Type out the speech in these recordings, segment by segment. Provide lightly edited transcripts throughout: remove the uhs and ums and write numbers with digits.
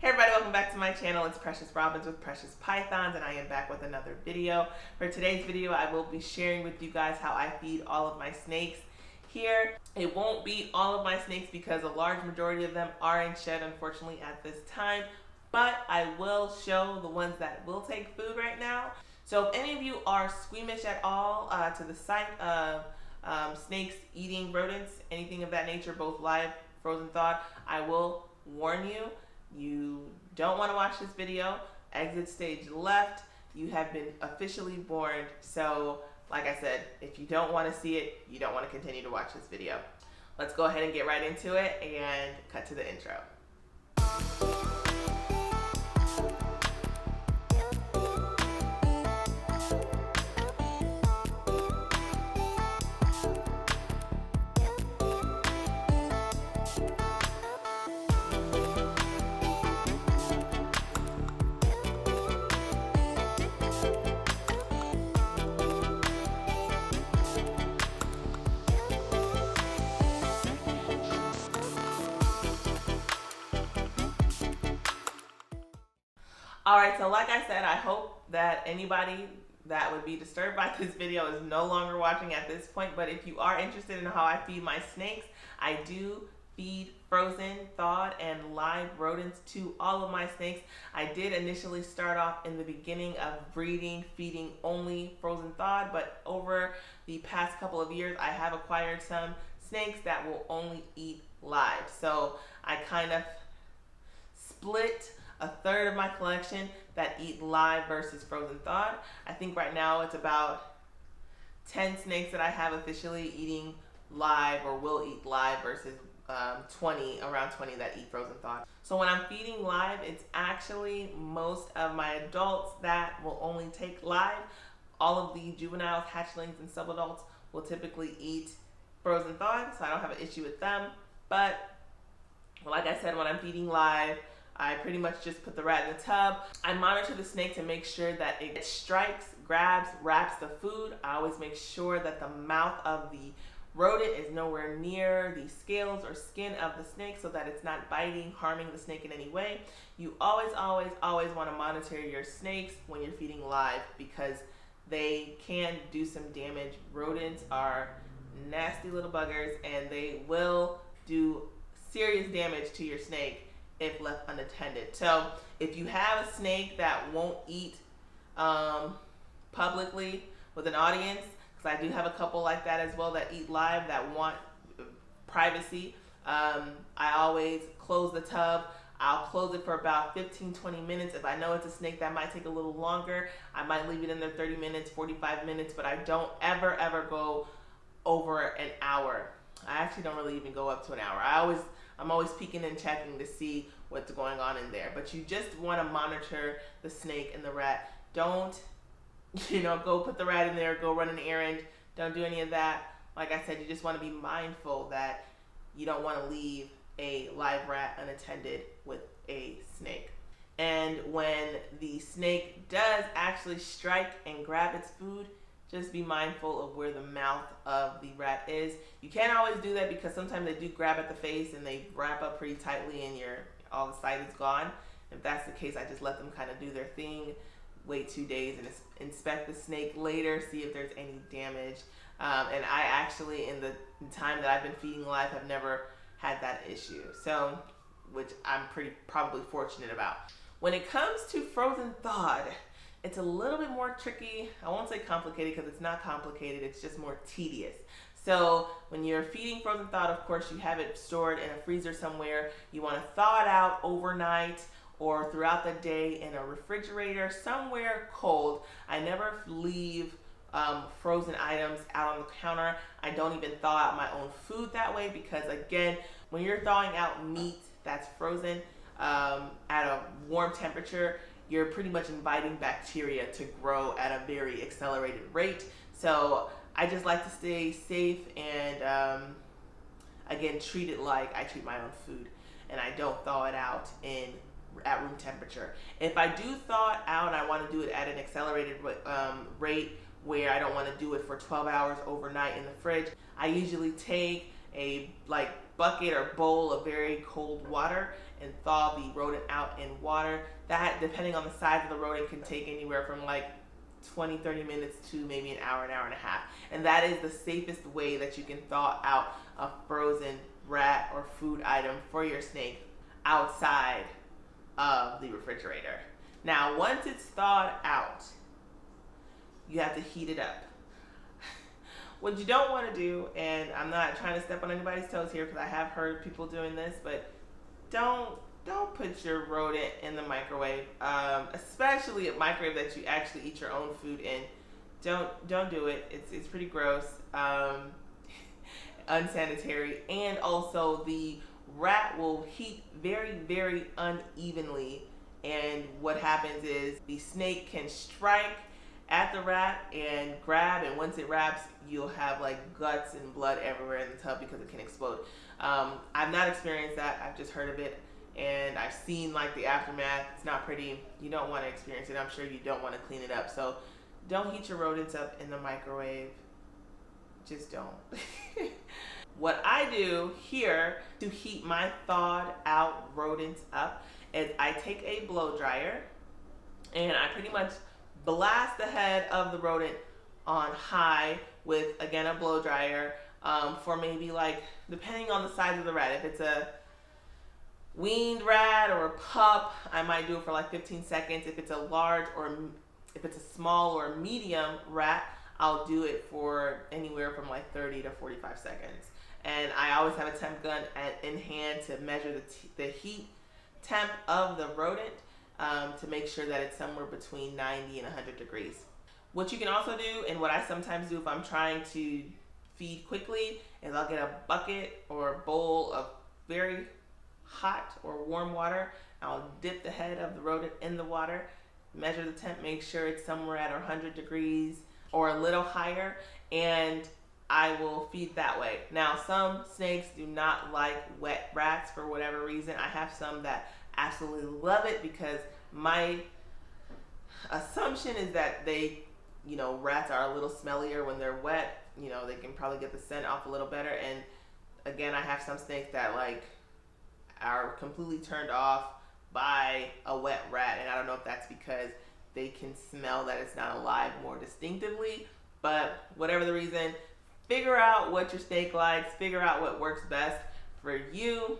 Hey everybody, welcome back to my channel. It's Precious Robins with Precious Pythons, and I am back with another video. For today's video, I will be sharing with you guys how I feed all of my snakes here. It won't be all of my snakes because a large majority of them are in shed, unfortunately, at this time. But I will show the ones that will take food right now. So if any of you are squeamish at all to the sight of snakes eating rodents, anything of that nature, both live, frozen, thawed, I will warn you. You don't want to watch this video. Exit stage left. You have been officially warned. So, like I said, if you don't want to see it, you don't want to continue to watch this video. Let's go ahead and get right into it and cut to the intro. Alright, so like I said, I hope that anybody that would be disturbed by this video is no longer watching at this point, but if you are interested in how I feed my snakes, I do feed frozen, thawed, and live rodents to all of my snakes. I did initially start off in the beginning of breeding, feeding only frozen, thawed, but over the past couple of years, I have acquired some snakes that will only eat live. So I kind of split a third of my collection that eat live versus frozen, thawed. I think right now it's about 10 snakes that I have officially eating live or will eat live versus around 20 that eat frozen, thawed. So when I'm feeding live, it's actually most of my adults that will only take live. All of the juveniles, hatchlings, and subadults will typically eat frozen, thawed, so I don't have an issue with them. But like I said, when I'm feeding live, I pretty much just put the rat in the tub. I monitor the snake to make sure that it strikes, grabs, wraps the food. I always make sure that the mouth of the rodent is nowhere near the scales or skin of the snake so that it's not biting, harming the snake in any way. You always want to monitor your snakes when you're feeding live because they can do some damage. Rodents are nasty little buggers and they will do serious damage to your snake if left unattended. So if you have a snake that won't eat publicly with an audience, because I do have a couple like that as well that eat live that want privacy, I always close the tub. I'll close it for about 15-20 minutes. If I know it's a snake that might take a little longer, I might leave it in there 30 minutes, 45 minutes, but I don't ever go over an hour. I actually don't really even go up to an hour. I'm always peeking and checking to see what's going on in there. But you just want to monitor the snake and the rat. Don't, go put the rat in there, go run an errand. Don't do any of that. Like I said, you just want to be mindful that you don't want to leave a live rat unattended with a snake. And when the snake does actually strike and grab its food, just be mindful of where the mouth of the rat is. You can't always do that because sometimes they do grab at the face and they wrap up pretty tightly and all the sight is gone. If that's the case, I just let them kind of do their thing, wait 2 days and inspect the snake later, see if there's any damage. And I actually, in the time that I've been feeding live, have never had that issue. So, which I'm probably fortunate about. When it comes to frozen, thawed, it's a little bit more tricky. I won't say complicated because it's not complicated, it's just more tedious. So when you're feeding frozen, thawed, of course you have it stored in a freezer somewhere. You want to thaw it out overnight or throughout the day in a refrigerator, somewhere cold. I never leave frozen items out on the counter. I don't even thaw out my own food that way because, again, when you're thawing out meat that's frozen at a warm temperature, you're pretty much inviting bacteria to grow at a very accelerated rate. So I just like to stay safe and, again, treat it like I treat my own food. And I don't thaw it out at room temperature. If I do thaw it out, I want to do it at an accelerated rate where I don't want to do it for 12 hours overnight in the fridge. I usually take a bucket or bowl of very cold water and thaw the rodent out in water. That, depending on the size of the rodent, can take anywhere from like 20-30 minutes to maybe an hour and a half. And that is the safest way that you can thaw out a frozen rat or food item for your snake outside of the refrigerator. Now, once it's thawed out, you have to heat it up. What you don't want to do, and I'm not trying to step on anybody's toes here because I have heard people doing this, but don't put your rodent in the microwave, especially a microwave that you actually eat your own food in. Don't do it. It's pretty gross, unsanitary, and also the rat will heat very, very unevenly. And what happens is the snake can strike at the rat and grab, and once it wraps, you'll have like guts and blood everywhere in the tub because it can explode. I've not experienced that. I've just heard of it, and I've seen like the aftermath. It's not pretty. You don't want to experience it. I'm sure you don't want to clean it up. So don't heat your rodents up in the microwave. Just don't. What I do here to heat my thawed out rodents up is I take a blow dryer and I pretty much blast the head of the rodent on high with, again, a blow dryer for maybe like, depending on the size of the rat. If it's a weaned rat or a pup, I might do it for like 15 seconds. If it's a large, or if it's a small or medium rat, I'll do it for anywhere from like 30 to 45 seconds. And I always have a temp gun in hand to measure the heat temp of the rodent to make sure that it's somewhere between 90 and 100 degrees. What you can also do, and what I sometimes do if I'm trying to feed quickly, is I'll get a bucket or a bowl of very hot or warm water. I'll dip the head of the rodent in the water, measure the temp, make sure it's somewhere at 100 degrees or a little higher, and I will feed that way. Now, some snakes do not like wet rats for whatever reason. I have some that absolutely love it because my assumption is that they, rats are a little smellier when they're wet. They can probably get the scent off a little better. And again, I have some snakes that like are completely turned off by a wet rat. And I don't know if that's because they can smell that it's not alive more distinctively, but whatever the reason, figure out what your snake likes, figure out what works best for you.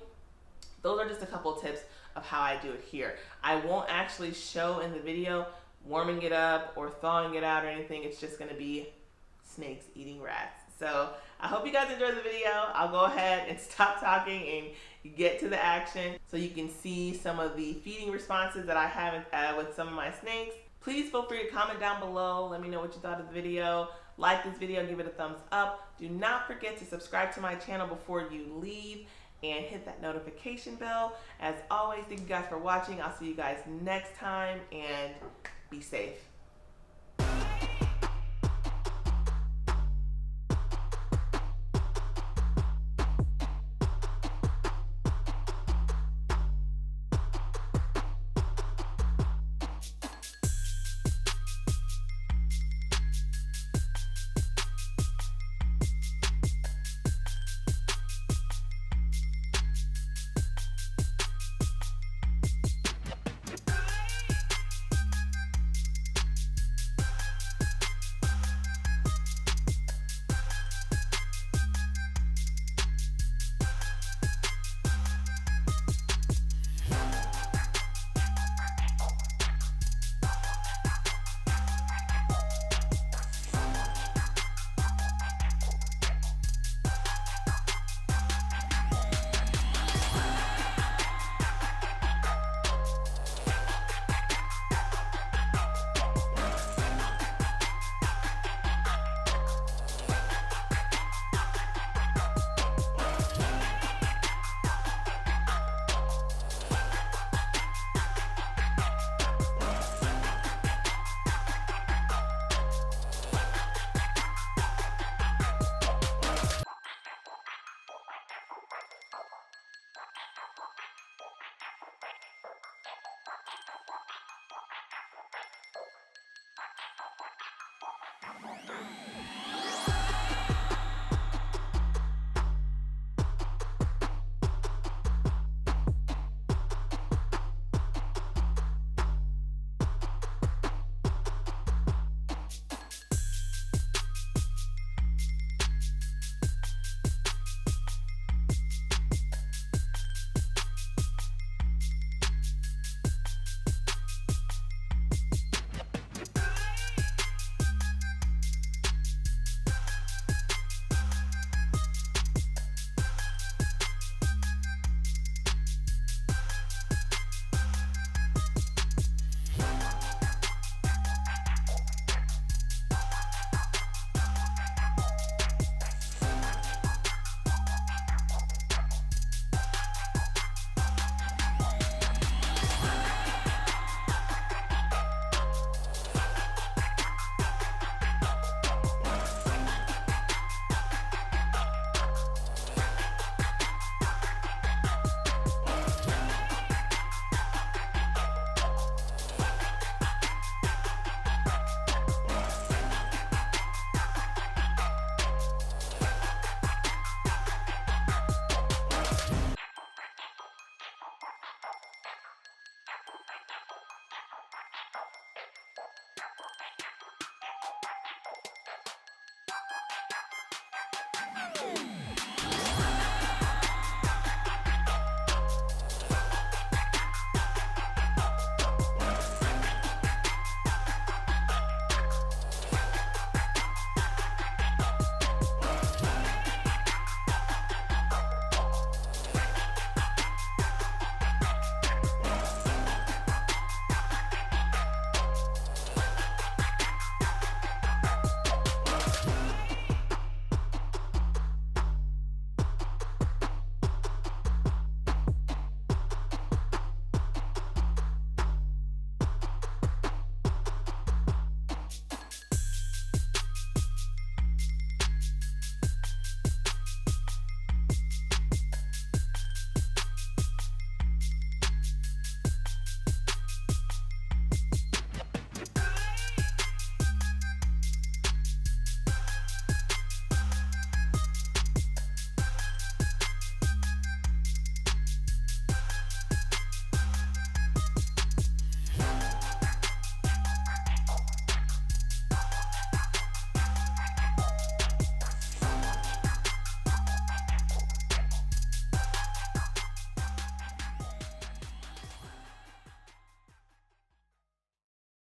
Those are just a couple tips of how I do it here. I won't actually show in the video warming it up or thawing it out or anything. It's just gonna be snakes eating rats. So I hope you guys enjoyed the video. I'll go ahead and stop talking and get to the action so you can see some of the feeding responses that I have with some of my snakes. Please feel free to comment down below. Let me know what you thought of the video. Like this video, give it a thumbs up. Do not forget to subscribe to my channel before you leave and hit that notification bell. As always, thank you guys for watching. I'll see you guys next time, and be safe.